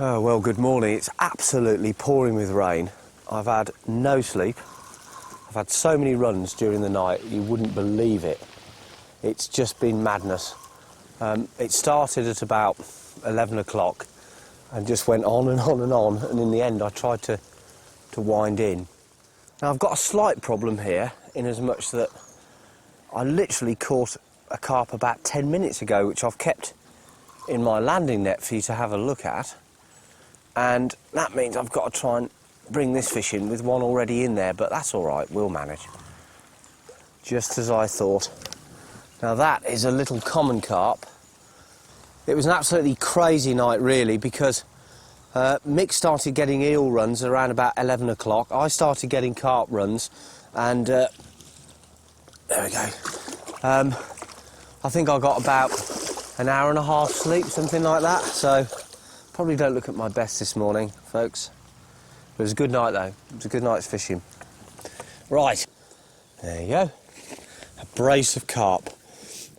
Oh, well, good morning. It's absolutely pouring with rain. I've had no sleep. I've had so many runs during the night, you wouldn't believe it. It's just been madness. It started at about 11 o'clock and just went on and on and on, and in the end I tried to wind in. Now, I've got a slight problem here, in as much that I literally caught a carp about 10 minutes ago, which I've kept in my landing net for you to have a look at. And that means I've got to try and bring this fish in with one already in there, but that's all right, we'll manage. Just as I thought. Now that is a little common carp. It was an absolutely crazy night, really, because Mick started getting eel runs around about 11 o'clock. I started getting carp runs, and there we go. I think I got about an hour and a half sleep, something like that, so probably don't look at my best this morning, folks. It was a good night, though. It was a good night's fishing. Right, there you go. A brace of carp.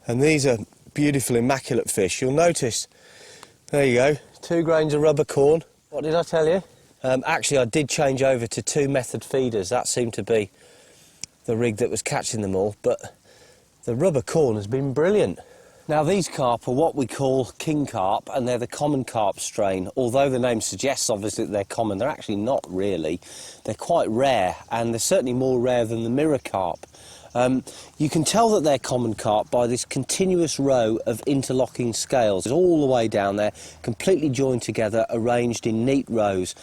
And these are beautiful, immaculate fish. You'll notice, there you go, 2 grains of rubber corn. What did I tell you? Actually, I did change over to 2 method feeders. That seemed to be the rig that was catching them all, but the rubber corn has been brilliant. Now, these carp are what we call king carp, and they're the common carp strain. Although the name suggests, obviously, that they're common, they're actually not really. They're quite rare, and they're certainly more rare than the mirror carp. You can tell that they're common carp by this continuous row of interlocking scales. It's all the way down there, completely joined together, arranged in neat rows.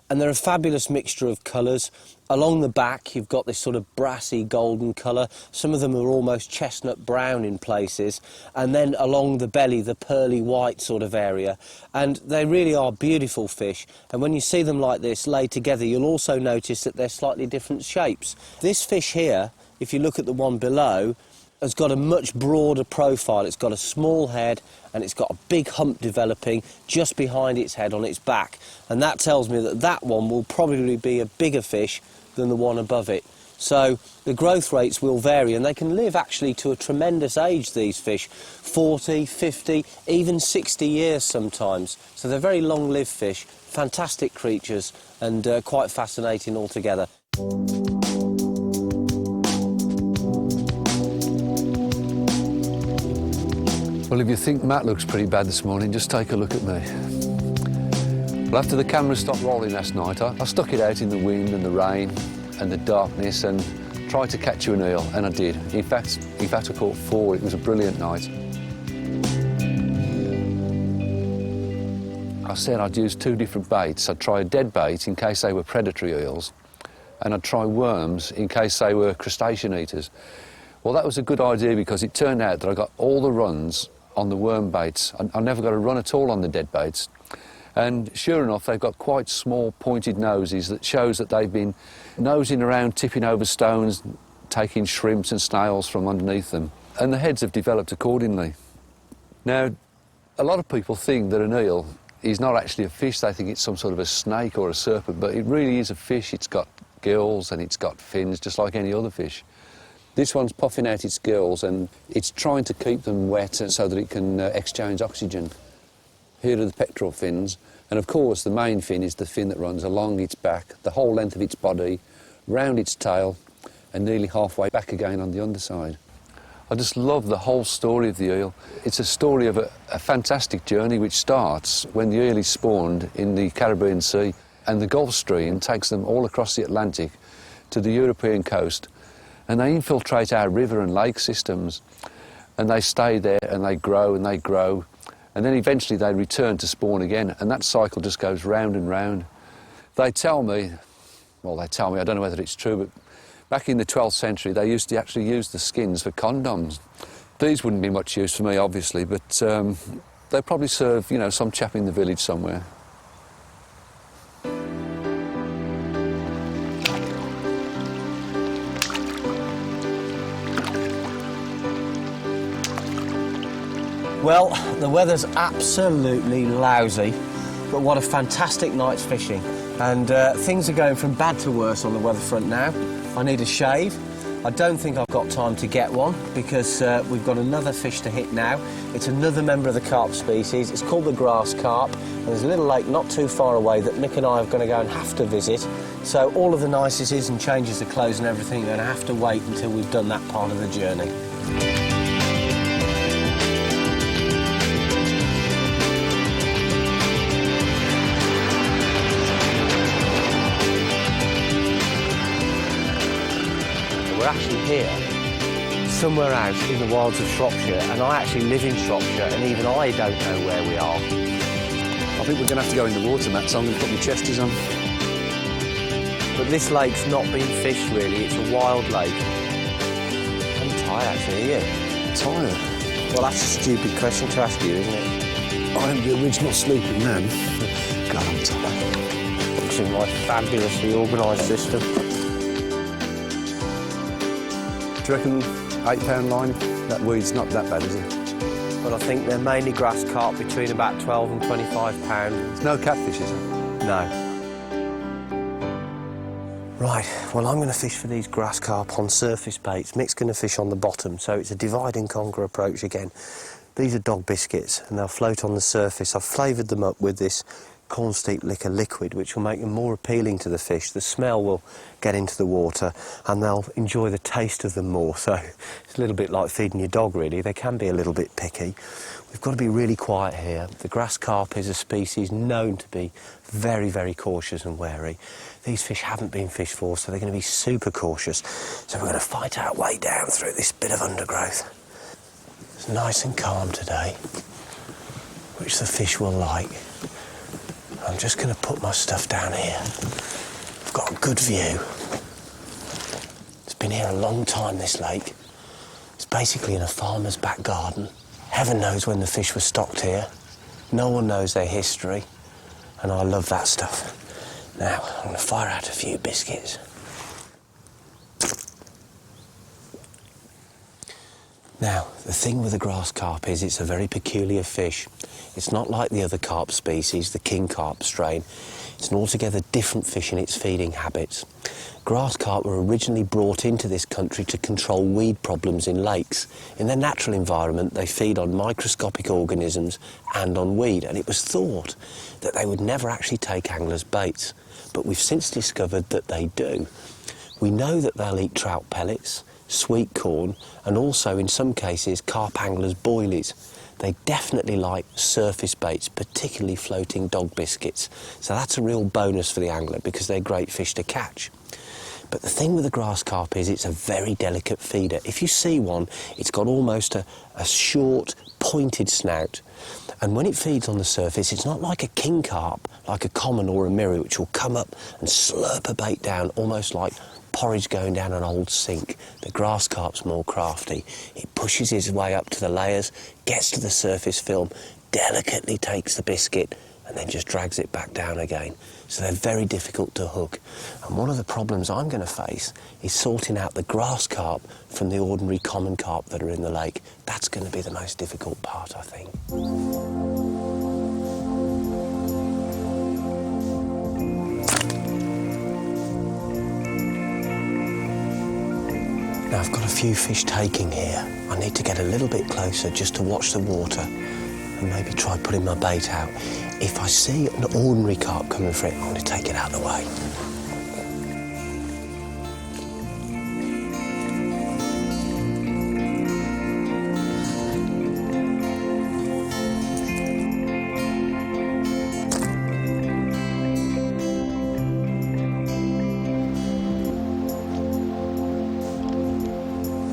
And they're a fabulous mixture of colours. Along the back, you've got this sort of brassy golden colour. Some of them are almost chestnut brown in places. And then along the belly, the pearly white sort of area. And they really are beautiful fish. And when you see them like this laid together, you'll also notice that they're slightly different shapes. This fish here, if you look at the one below, has got a much broader profile. It's got a small head and it's got a big hump developing just behind its head on its back, and that tells me that that one will probably be a bigger fish than the one above it. So the growth rates will vary, and they can live actually to a tremendous age, these fish, 40, 50, even 60 years sometimes. So they're very long-lived fish, fantastic creatures, and quite fascinating altogether. Well, if you think Matt looks pretty bad this morning, just take a look at me. Well, after the camera stopped rolling last night, I stuck it out in the wind and the rain and the darkness and tried to catch you an eel, and I did. In fact, I caught 4. It was a brilliant night. I said I'd use 2 different baits. I'd try a dead bait in case they were predatory eels, and I'd try worms in case they were crustacean eaters. Well, that was a good idea, because it turned out that I got all the runs on the worm baits. I never got a run at all on the dead baits. And sure enough, they've got quite small pointed noses that shows that they've been nosing around, tipping over stones, taking shrimps and snails from underneath them. And the heads have developed accordingly. Now, a lot of people think that an eel is not actually a fish. They think it's some sort of a snake or a serpent, but it really is a fish. It's got gills and it's got fins, just like any other fish. This one's puffing out its gills and it's trying to keep them wet so that it can exchange oxygen. Here are the pectoral fins, and of course the main fin is the fin that runs along its back, the whole length of its body, round its tail, and nearly halfway back again on the underside. I just love the whole story of the eel. It's a story of a fantastic journey which starts when the eel is spawned in the Caribbean Sea, and the Gulf Stream takes them all across the Atlantic to the European coast. And they infiltrate our river and lake systems, and they stay there and they grow, and then eventually they return to spawn again, and that cycle just goes round and round. They tell me, I don't know whether it's true, but back in the 12th century they used to actually use the skins for condoms. These wouldn't be much use for me, obviously, but they probably serve, you know, some chap in the village somewhere. Well, the weather's absolutely lousy, but what a fantastic night's fishing. And things are going from bad to worse on the weather front now. I need a shave, I don't think I've got time to get one because we've got another fish to hit now. It's another member of the carp species. It's called the grass carp, and there's a little lake not too far away that Mick and I are going to go and have to visit. So all of the niceties and changes of clothes and everything are going to have to wait until we've done that part of the journey. We're actually here, somewhere out in the wilds of Shropshire, and I actually live in Shropshire, and even I don't know where we are. I think we're going to have to go in the water, Matt, so I'm going to put my chesties on. But this lake's not been fished, really. It's a wild lake. I'm tired, actually, are you? Tired? Well, that's a stupid question to ask you, isn't it? I am the original sleeping man. God, I'm tired. It's in my fabulously organised system. Do you reckon £8 line? That weed's not that bad, is it? But I think they're mainly grass carp between about 12 and 25 pounds. There's no catfish, is there? No. Right, well, I'm going to fish for these grass carp on surface baits. Mick's going to fish on the bottom, so it's a divide and conquer approach again. These are dog biscuits, and they'll float on the surface. I've flavoured them up with this corn steep liquor liquid, which will make them more appealing to the fish. The smell will get into the water, and they'll enjoy the taste of them more. So it's a little bit like feeding your dog, really. They can be a little bit picky. We've got to be really quiet here. The grass carp is a species known to be very, very cautious and wary. These fish haven't been fished for, so they're going to be super cautious. So we're going to fight our way down through this bit of undergrowth. It's nice and calm today, which the fish will like. I'm just going to put my stuff down here. I've got a good view. It's been here a long time, this lake. It's basically in a farmer's back garden. Heaven knows when the fish were stocked here. No one knows their history, and I love that stuff. Now, I'm going to fire out a few biscuits. Now, the thing with the grass carp is it's a very peculiar fish. It's not like the other carp species, the king carp strain. It's an altogether different fish in its feeding habits. Grass carp were originally brought into this country to control weed problems in lakes. In their natural environment, they feed on microscopic organisms and on weed, and it was thought that they would never actually take anglers' baits. But we've since discovered that they do. We know that they'll eat trout pellets, sweet corn, and also, in some cases, carp anglers' boilies. They definitely like surface baits, particularly floating dog biscuits. So that's a real bonus for the angler because they're great fish to catch. But the thing with the grass carp is it's a very delicate feeder. If you see one, it's got almost a short, pointed snout. And when it feeds on the surface, it's not like a king carp, like a common or a mirror, which will come up and slurp a bait down almost like porridge going down an old sink. The grass carp's more crafty. It pushes his way up to the layers, gets to the surface film, delicately takes the biscuit, and then just drags it back down again. So they're very difficult to hook. And one of the problems I'm going to face is sorting out the grass carp from the ordinary common carp that are in the lake. That's going to be the most difficult part, I think. Now I've got a few fish taking here. I need to get a little bit closer just to watch the water and maybe try putting my bait out. If I see an ordinary carp coming for it, I'm going to take it out of the way.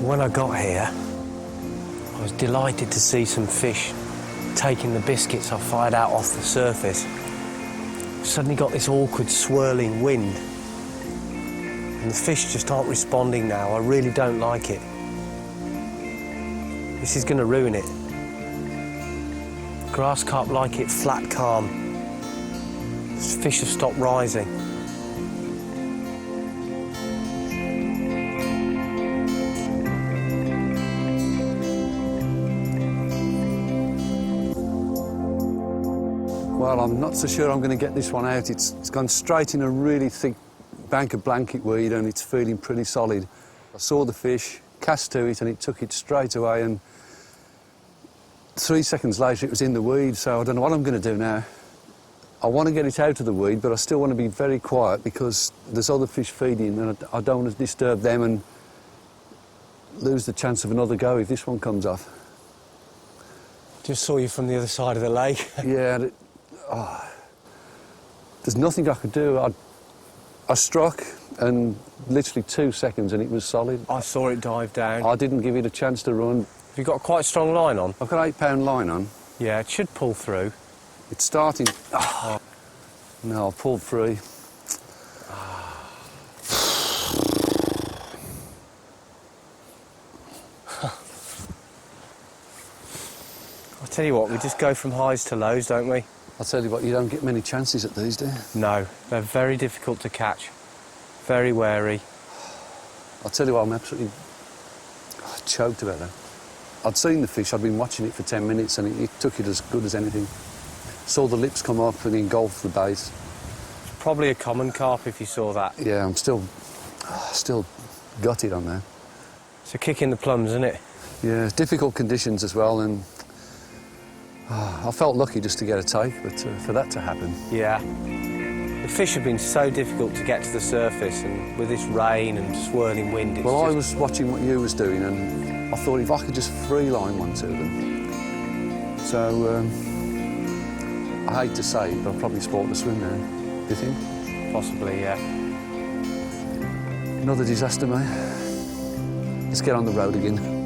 When I got here, I was delighted to see some fish taking the biscuits I fired out off the surface. Suddenly got this awkward swirling wind, and the fish just aren't responding now. I really don't like it. This is going to ruin it. Grass carp like it flat calm. This fish have stopped rising. Well, I'm not so sure I'm going to get this one out. It's gone straight in a really thick bank of blanket weed and it's feeling pretty solid. I saw the fish, cast to it, and it took it straight away, and 3 seconds later it was in the weed, so I don't know what I'm going to do now. I want to get it out of the weed, but I still want to be very quiet because there's other fish feeding, and I don't want to disturb them and lose the chance of another go if this one comes off. Just saw you from the other side of the lake. Yeah, there's nothing I could do. I struck, and literally 2 seconds, and it was solid. I saw it dive down. I didn't give it a chance to run. Have you got quite a strong line on? I've got an 8-pound line on. Yeah, it should pull through. It's starting. Oh. No, I pulled free. I'll tell you what, we just go from highs to lows, don't we? I'll tell you what, you don't get many chances at these, do you? No, they're very difficult to catch. Very wary. I'll tell you what, I'm absolutely choked about that. I'd seen the fish, I'd been watching it for 10 minutes, and it took it as good as anything. Saw the lips come up and engulf the bait. It's probably a common carp if you saw that. Yeah, I'm still gutted on that. It's a kick in the plums, isn't it? Yeah, difficult conditions as well, and I felt lucky just to get a take, but for that to happen. Yeah. The fish have been so difficult to get to the surface, and with this rain and swirling wind, it's Well, I was watching what you was doing, and I thought if I could just free line one to them. So, I hate to say it, but I'll probably sport the swim now. Do you think? Possibly, yeah. Another disaster, mate. Let's get on the road again.